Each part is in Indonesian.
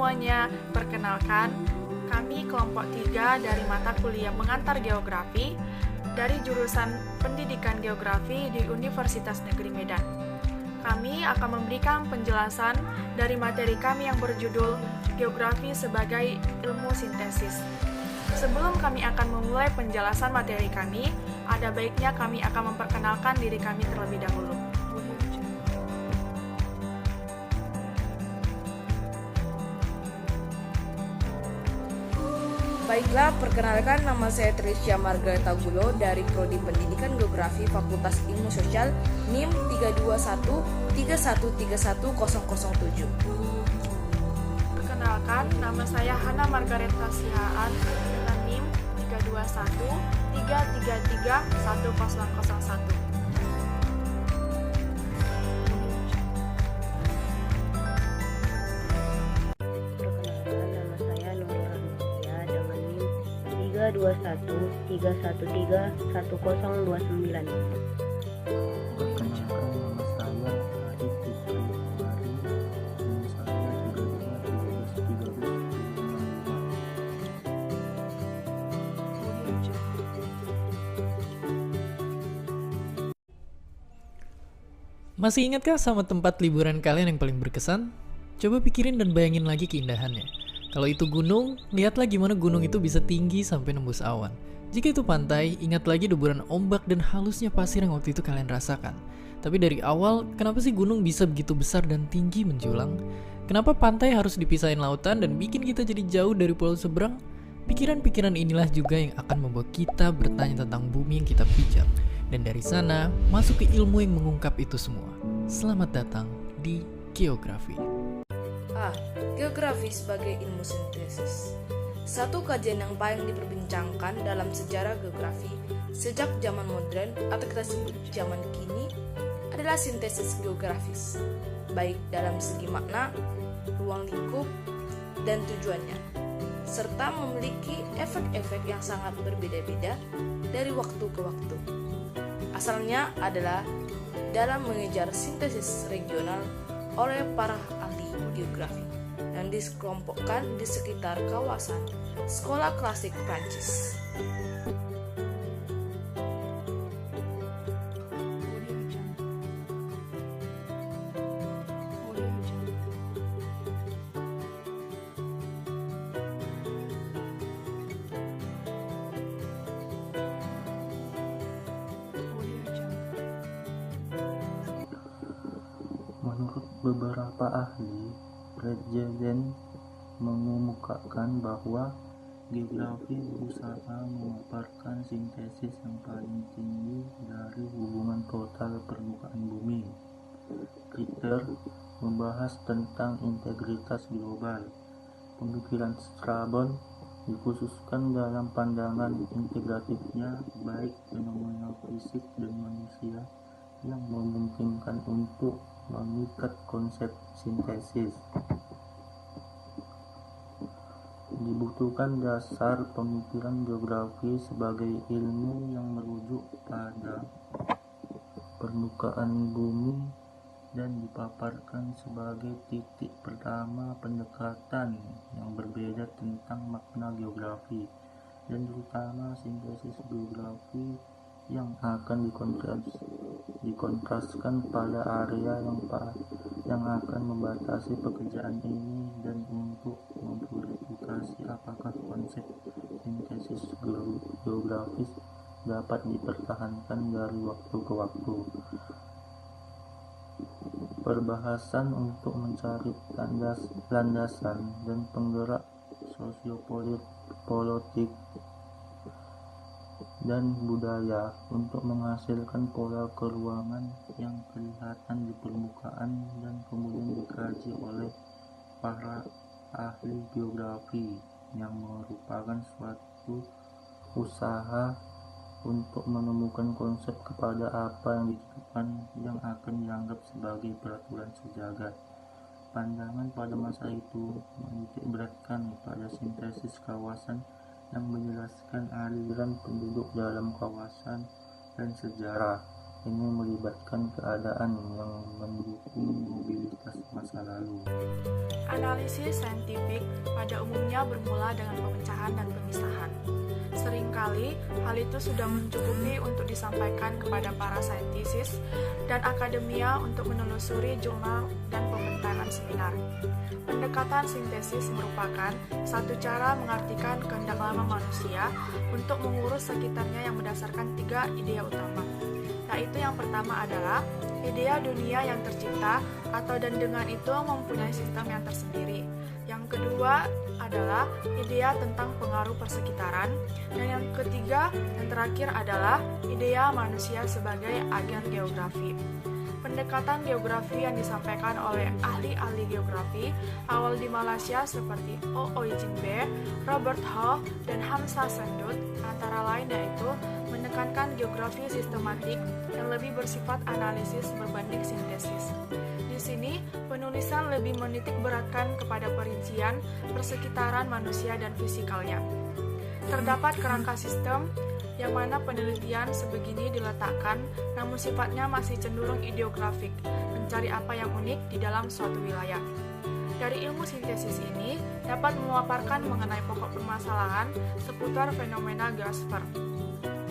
semuanya, perkenalkan, kami kelompok 3 dari mata kuliah Mengantar Geografi dari jurusan Pendidikan Geografi di Universitas Negeri Medan. Kami akan memberikan penjelasan dari materi kami yang berjudul Geografi sebagai Ilmu Sintesis. Sebelum kami akan memulai penjelasan materi kami, ada baiknya kami akan memperkenalkan diri kami terlebih dahulu. Baiklah, perkenalkan, nama saya Trisha Margareta Gulo dari Prodi Pendidikan Geografi Fakultas Ilmu Sosial NIM 32131310007. Perkenalkan, nama saya Hana Margareta Sihaan dengan NIM 32133310001. Perkenalkan, nama saya Nurul Rahmatia dengan NIM 32131131029. Perkenalkan, nama saya Arif Fitri Umari, NIM saya 321313. Masih ingatkah sama tempat liburan kalian yang paling berkesan? Coba pikirin dan bayangin lagi keindahannya. Kalau itu gunung, lihatlah gimana gunung itu bisa tinggi sampai nembus awan. Jika itu pantai, ingat lagi deburan ombak dan halusnya pasir yang waktu itu kalian rasakan. Tapi dari awal, kenapa sih gunung bisa begitu besar dan tinggi menjulang? Kenapa pantai harus dipisahin lautan dan bikin kita jadi jauh dari pulau seberang? Pikiran-pikiran inilah juga yang akan membuat kita bertanya tentang bumi yang kita pijak. Dan dari sana, masuk ke ilmu yang mengungkap itu semua. Selamat datang di Geografi. Geografi sebagai ilmu sintesis. Satu kajian yang paling diperbincangkan dalam sejarah geografi sejak zaman modern atau kita sebut zaman kini adalah sintesis geografis, baik dalam segi makna, ruang lingkup, dan tujuannya, serta memiliki efek-efek yang sangat berbeda-beda dari waktu ke waktu. Asalnya adalah dalam mengejar sintesis regional oleh para ahli geografi yang dikelompokkan di sekitar kawasan sekolah klasik Prancis. Menurut beberapa ahli, Preseden mengemukakan bahwa geografi berusaha memaparkan sintesis yang paling tinggi dari hubungan total permukaan bumi. Peter membahas tentang integritas global. Pemikiran Strabon dikhususkan dalam pandangan integratifnya baik fenomena fisik dan manusia yang memungkinkan untuk mengikat konsep sintesis. Dibutuhkan dasar pemikiran geografi sebagai ilmu yang merujuk pada permukaan bumi dan dipaparkan sebagai titik pertama pendekatan yang berbeda tentang makna geografi dan terutama sintesis geografi yang akan dikontraskan pada area yang akan membatasi pekerjaan ini dan untuk memverifikasi apakah konsep sintesis geografis dapat dipertahankan dari waktu ke waktu. Perbahasan untuk mencari landasan dan penggerak sosiopolitik dan budaya untuk menghasilkan pola keruangan yang kelihatan di permukaan dan kemudian dikaji oleh para ahli geografi yang merupakan suatu usaha untuk menemukan konsep kepada apa yang ditetapkan yang akan dianggap sebagai peraturan sejagat. Pandangan pada masa itu menitikberatkan pada sintesis kawasan yang menjelaskan aliran penduduk dalam kawasan dan sejarah Ini melibatkan keadaan yang mendukung mobilitas masa lalu. Analisis saintifik pada umumnya bermula dengan pemecahan dan pemisahan. Seringkali hal itu sudah mencukupi untuk disampaikan kepada para saintis dan akademia untuk menelusuri jurnal dan pembentangan seminar. Pendekatan sintesis merupakan satu cara mengartikan kehendak lama manusia untuk mengurus sekitarnya yang berdasarkan 3 idea utama. Yaitu yang pertama adalah idea dunia yang tercipta atau dan dengan itu mempunyai sistem yang tersendiri. Yang kedua adalah idea tentang pengaruh persekitaran, dan yang ketiga dan terakhir adalah idea manusia sebagai agen geografi. Pendekatan geografi yang disampaikan oleh ahli-ahli geografi awal di Malaysia seperti O. Jin Be, Robert Ho, dan Hamzah Sendut antara lain yaitu menekankan geografi sistematik yang lebih bersifat analisis berbanding sintesis. Di sini, penulisan lebih menitik beratkan kepada perincian persekitaran manusia dan fisikalnya. Terdapat kerangka sistem yang mana penelitian sebegini diletakkan, namun sifatnya masih cenderung ideografik, mencari apa yang unik di dalam suatu wilayah. Dari ilmu sintesis ini dapat memaparkan mengenai pokok permasalahan seputar fenomena Grasper,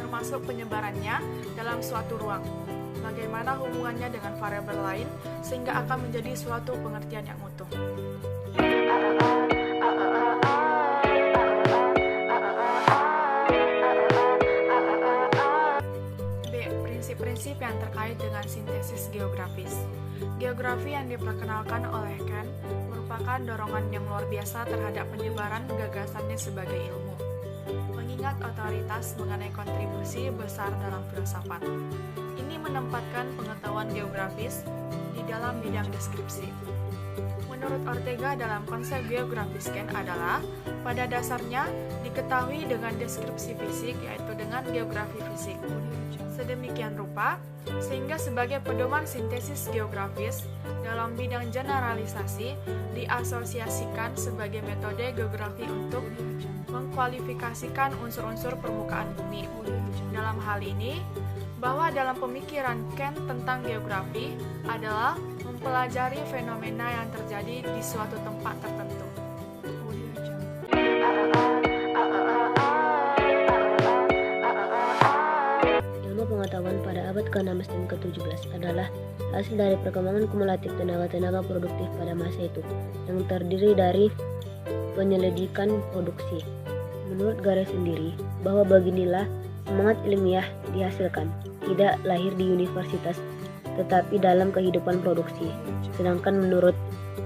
termasuk penyebarannya dalam suatu ruang, bagaimana hubungannya dengan variabel lain, sehingga akan menjadi suatu pengertian yang utuh. Prinsip yang terkait dengan sintesis geografis. Geografi yang diperkenalkan oleh Kant merupakan dorongan yang luar biasa terhadap penyebaran gagasannya sebagai ilmu, mengingat otoritas mengenai kontribusi besar dalam filsafat. Ini menempatkan pengetahuan geografis di dalam bidang deskripsi. Menurut Ortega dalam konsep geografis Kant adalah, pada dasarnya diketahui dengan deskripsi fisik yaitu dengan geografi fisik. Sedemikian rupa, sehingga sebagai pedoman sintesis geografis dalam bidang generalisasi diasosiasikan sebagai metode geografi untuk mengkualifikasikan unsur-unsur permukaan bumi. Dalam hal ini, bahwa dalam pemikiran Kant tentang geografi adalah mempelajari fenomena yang terjadi di suatu tempat tertentu. Pengetahuan pada abad ke-16 dan ke-17 adalah hasil dari perkembangan kumulatif tenaga-tenaga produktif pada masa itu yang terdiri dari penyelidikan produksi. Menurut Gares sendiri, bahwa beginilah semangat ilmiah dihasilkan, tidak lahir di universitas, tetapi dalam kehidupan produksi. Sedangkan menurut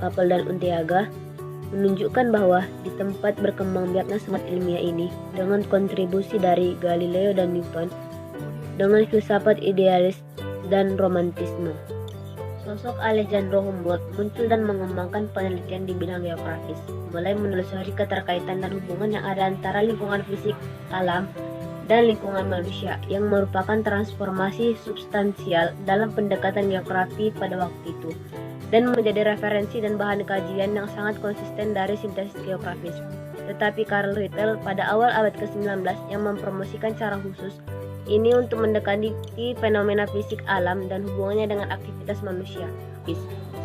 Capel dan Ortega, menunjukkan bahwa di tempat berkembang biaknya semangat ilmiah ini, dengan kontribusi dari Galileo dan Newton, dengan filsafat idealis dan romantisme. Sosok Alexander Humboldt muncul dan mengembangkan penelitian di bidang geografis, mulai menelusuri keterkaitan dan hubungan yang ada antara lingkungan fisik alam dan lingkungan manusia, yang merupakan transformasi substansial dalam pendekatan geografi pada waktu itu, dan menjadi referensi dan bahan kajian yang sangat konsisten dari sintesis geografis. Tetapi Karl Ritter pada awal abad ke-19 yang mempromosikan cara khusus ini untuk mendekati fenomena fisik alam dan hubungannya dengan aktivitas manusia.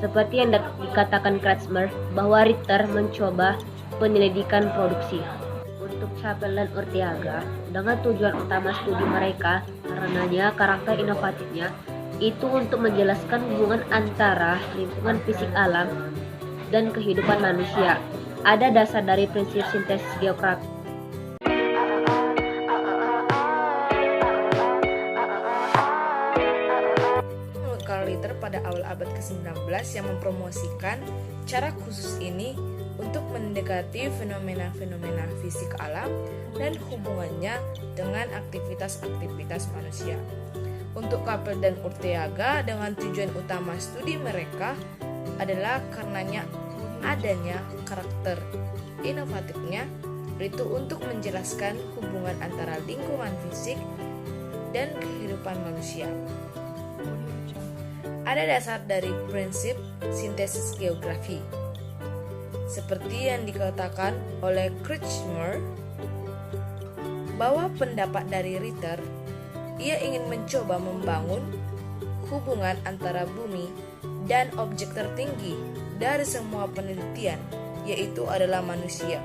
Seperti yang dikatakan Kretschmer, bahwa Ritter mencoba penyelidikan produksi. Untuk Capel dan Ortega, dengan tujuan utama studi mereka, karenanya karakter inovatifnya, itu untuk menjelaskan hubungan antara lingkungan fisik alam dan kehidupan manusia. Ada dasar dari prinsip sintesis geografi. Pada awal abad ke-19 yang mempromosikan cara khusus ini untuk mendekati fenomena-fenomena fisik alam dan hubungannya dengan aktivitas-aktivitas manusia. Untuk Capel dan Ortega, dengan tujuan utama studi mereka adalah karenanya adanya karakter inovatifnya, yaitu untuk menjelaskan hubungan antara lingkungan fisik dan kehidupan manusia. Ada dasar dari prinsip sintesis geografi. Seperti yang dikatakan oleh Kretschmer, bahwa pendapat dari Ritter ia ingin mencoba membangun hubungan antara bumi dan objek tertinggi dari semua penelitian, yaitu adalah manusia.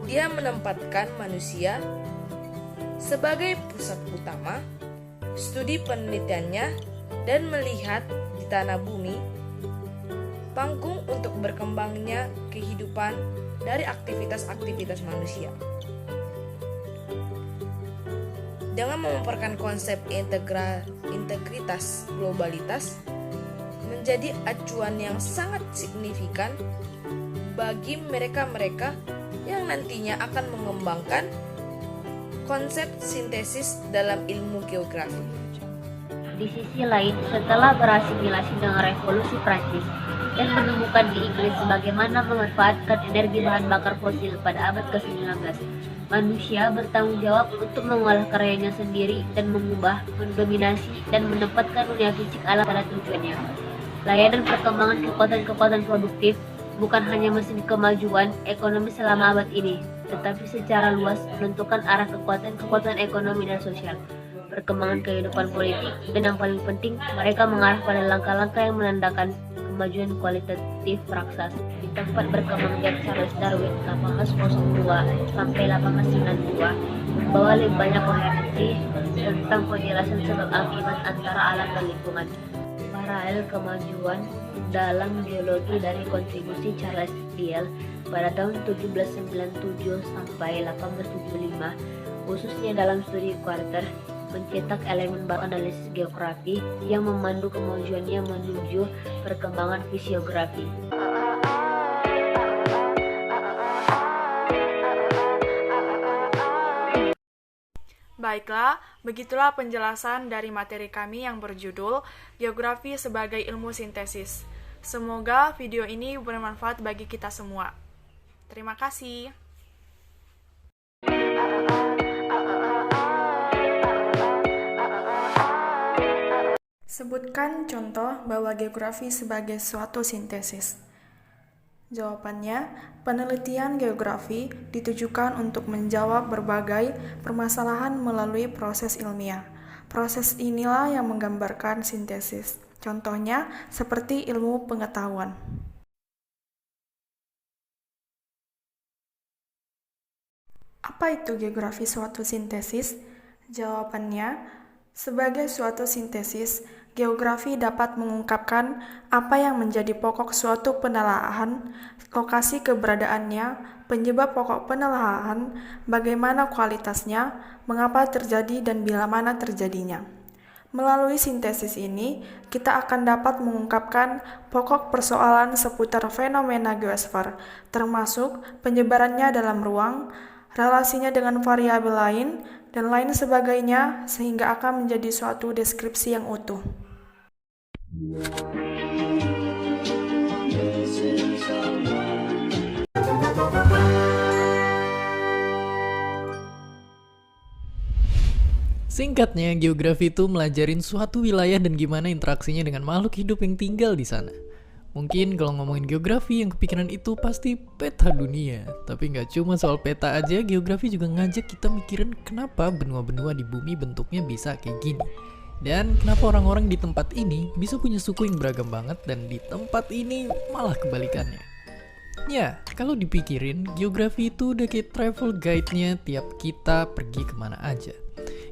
Dia menempatkan manusia sebagai pusat utama studi penelitiannya dan melihat di tanah bumi panggung untuk berkembangnya kehidupan dari aktivitas-aktivitas manusia. Dengan memaparkan konsep integritas globalitas menjadi acuan yang sangat signifikan bagi mereka-mereka yang nantinya akan mengembangkan konsep sintesis dalam ilmu geografi. Di sisi lain, setelah berasimilasi dengan revolusi Prancis dan menemukan di Inggris bagaimana memanfaatkan energi bahan bakar fosil pada abad ke-19, manusia bertanggung jawab untuk mengolah karyanya sendiri dan mengubah, mendominasi, dan menempatkan dunia fisik alam pada tujuannya. Layanan perkembangan kekuatan-kekuatan produktif bukan hanya mesin kemajuan ekonomi selama abad ini, tetapi secara luas menentukan arah kekuatan-kekuatan ekonomi dan sosial, perkembangan kehidupan politik, dan yang paling penting, mereka mengarah pada langkah-langkah yang menandakan kemajuan kualitatif raksasa. Di tempat berkembangnya Charles Darwin 1802 sampai 1892 membawa lebih banyak koherensi tentang penjelasan sebab akibat antara alam dan lingkungan. Paralel kemajuan dalam geologi dari kontribusi Charles Lyell pada tahun 1797 sampai 1875, khususnya dalam studi Quarter, mencetak elemen baru analisis geografi yang memandu kemajuannya menuju perkembangan fisiografi. Baiklah, begitulah penjelasan dari materi kami yang berjudul Geografi sebagai Ilmu Sintesis. Semoga video ini bermanfaat bagi kita semua. Terima kasih. Sebutkan contoh bahwa geografi sebagai suatu sintesis. Jawabannya, penelitian geografi ditujukan untuk menjawab berbagai permasalahan melalui proses ilmiah. Proses inilah yang menggambarkan sintesis. Contohnya, seperti ilmu pengetahuan. Apa itu geografi suatu sintesis? Jawabannya, sebagai suatu sintesis, geografi dapat mengungkapkan apa yang menjadi pokok suatu penelaahan, lokasi keberadaannya, penyebab pokok penelaahan, bagaimana kualitasnya, mengapa terjadi dan bila mana terjadinya. Melalui sintesis ini, kita akan dapat mengungkapkan pokok persoalan seputar fenomena geosfer, termasuk penyebarannya dalam ruang, relasinya dengan variabel lain, dan lain sebagainya, sehingga akan menjadi suatu deskripsi yang utuh. Singkatnya, geografi itu melajarin suatu wilayah dan gimana interaksinya dengan makhluk hidup yang tinggal di sana. Mungkin kalau ngomongin geografi yang kepikiran itu pasti peta dunia. Tapi nggak cuma soal peta aja, geografi juga ngajak kita mikirin kenapa benua-benua di bumi bentuknya bisa kayak gini. Dan kenapa orang-orang di tempat ini bisa punya suku yang beragam banget dan di tempat ini malah kebalikannya. Ya, kalau dipikirin, geografi itu udah kayak travel guide-nya tiap kita pergi kemana aja.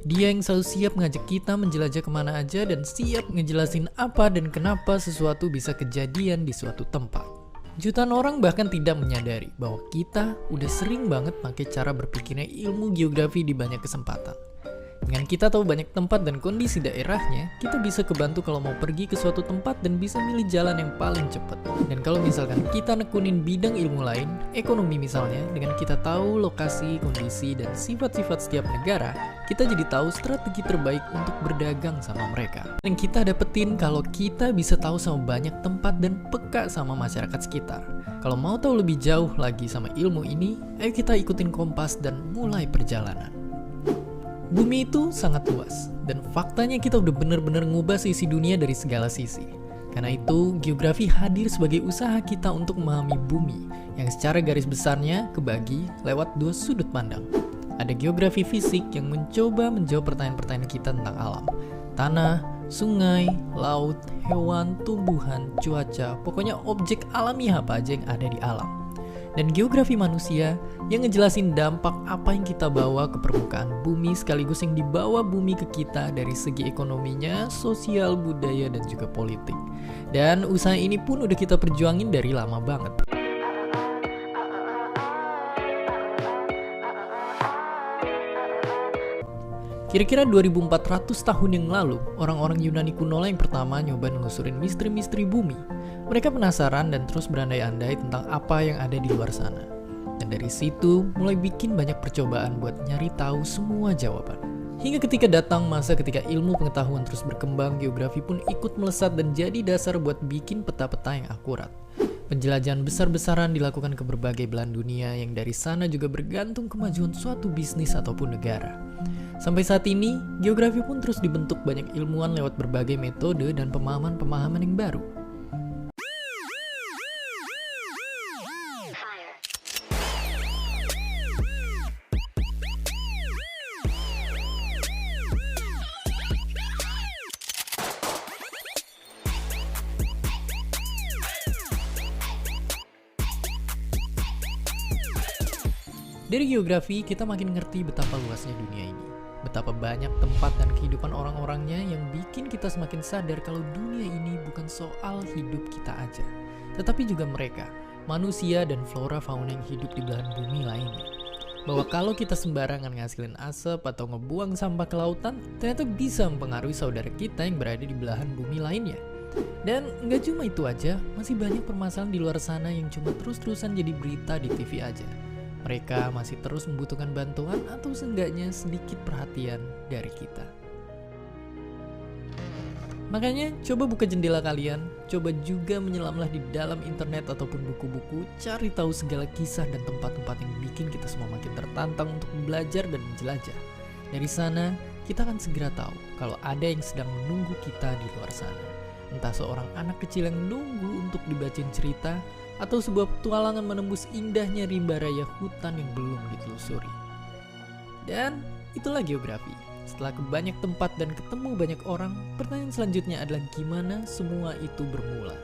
Dia yang selalu siap ngajak kita menjelajah kemana aja dan siap ngejelasin apa dan kenapa sesuatu bisa kejadian di suatu tempat. Jutaan orang bahkan tidak menyadari bahwa kita udah sering banget pakai cara berpikirnya ilmu geografi di banyak kesempatan. Dengan kita tahu banyak tempat dan kondisi daerahnya, kita bisa kebantu kalau mau pergi ke suatu tempat dan bisa milih jalan yang paling cepat. Dan kalau misalkan kita nekunin bidang ilmu lain, ekonomi misalnya, dengan kita tahu lokasi, kondisi, dan sifat-sifat setiap negara, kita jadi tahu strategi terbaik untuk berdagang sama mereka. Dan kita dapetin kalau kita bisa tahu sama banyak tempat dan peka sama masyarakat sekitar. Kalau mau tahu lebih jauh lagi sama ilmu ini, ayo kita ikutin Kompas dan mulai perjalanan. Bumi itu sangat luas, dan faktanya kita udah bener-bener ngubah sisi dunia dari segala sisi. Karena itu, geografi hadir sebagai usaha kita untuk memahami bumi, yang secara garis besarnya kebagi lewat dua sudut pandang. Ada geografi fisik yang mencoba menjawab pertanyaan-pertanyaan kita tentang alam. Tanah, sungai, laut, hewan, tumbuhan, cuaca, pokoknya objek alami apa aja yang ada di alam. Dan geografi manusia yang ngejelasin dampak apa yang kita bawa ke permukaan bumi sekaligus yang dibawa bumi ke kita dari segi ekonominya, sosial, budaya, dan juga politik. Dan usaha ini pun udah kita perjuangin dari lama banget. Kira-kira 2400 tahun yang lalu, orang-orang Yunani kuno yang pertama nyoba nelusurin misteri-misteri bumi. Mereka penasaran dan terus berandai-andai tentang apa yang ada di luar sana. Dan dari situ mulai bikin banyak percobaan buat nyari tahu semua jawaban. Hingga ketika datang masa ketika ilmu pengetahuan terus berkembang, geografi pun ikut melesat dan jadi dasar buat bikin peta-peta yang akurat. Penjelajahan besar-besaran dilakukan ke berbagai belahan dunia yang dari sana juga bergantung kemajuan suatu bisnis ataupun negara. Sampai saat ini, geografi pun terus dibentuk banyak ilmuwan lewat berbagai metode dan pemahaman-pemahaman yang baru. Dari geografi, kita makin ngerti betapa luasnya dunia ini. Betapa banyak tempat dan kehidupan orang-orangnya yang bikin kita semakin sadar kalau dunia ini bukan soal hidup kita aja, tetapi juga mereka, manusia dan flora fauna yang hidup di belahan bumi lainnya. Bahwa kalau kita sembarangan ngasilin asap atau ngebuang sampah ke lautan, ternyata bisa mempengaruhi saudara kita yang berada di belahan bumi lainnya. Dan nggak cuma itu aja, masih banyak permasalahan di luar sana yang cuma terus-terusan jadi berita di TV aja. Mereka masih terus membutuhkan bantuan atau seenggaknya sedikit perhatian dari kita. Makanya coba buka jendela kalian, coba juga menyelamlah di dalam internet ataupun buku-buku, cari tahu segala kisah dan tempat-tempat yang bikin kita semua makin tertantang untuk belajar dan menjelajah. Dari sana, kita akan segera tahu kalau ada yang sedang menunggu kita di luar sana. Entah seorang anak kecil yang nunggu untuk dibacain cerita, atau sebuah petualangan menembus indahnya rimba raya hutan yang belum ditelusuri. Dan itulah geografi. Setelah ke banyak tempat dan ketemu banyak orang, pertanyaan selanjutnya adalah gimana semua itu bermula.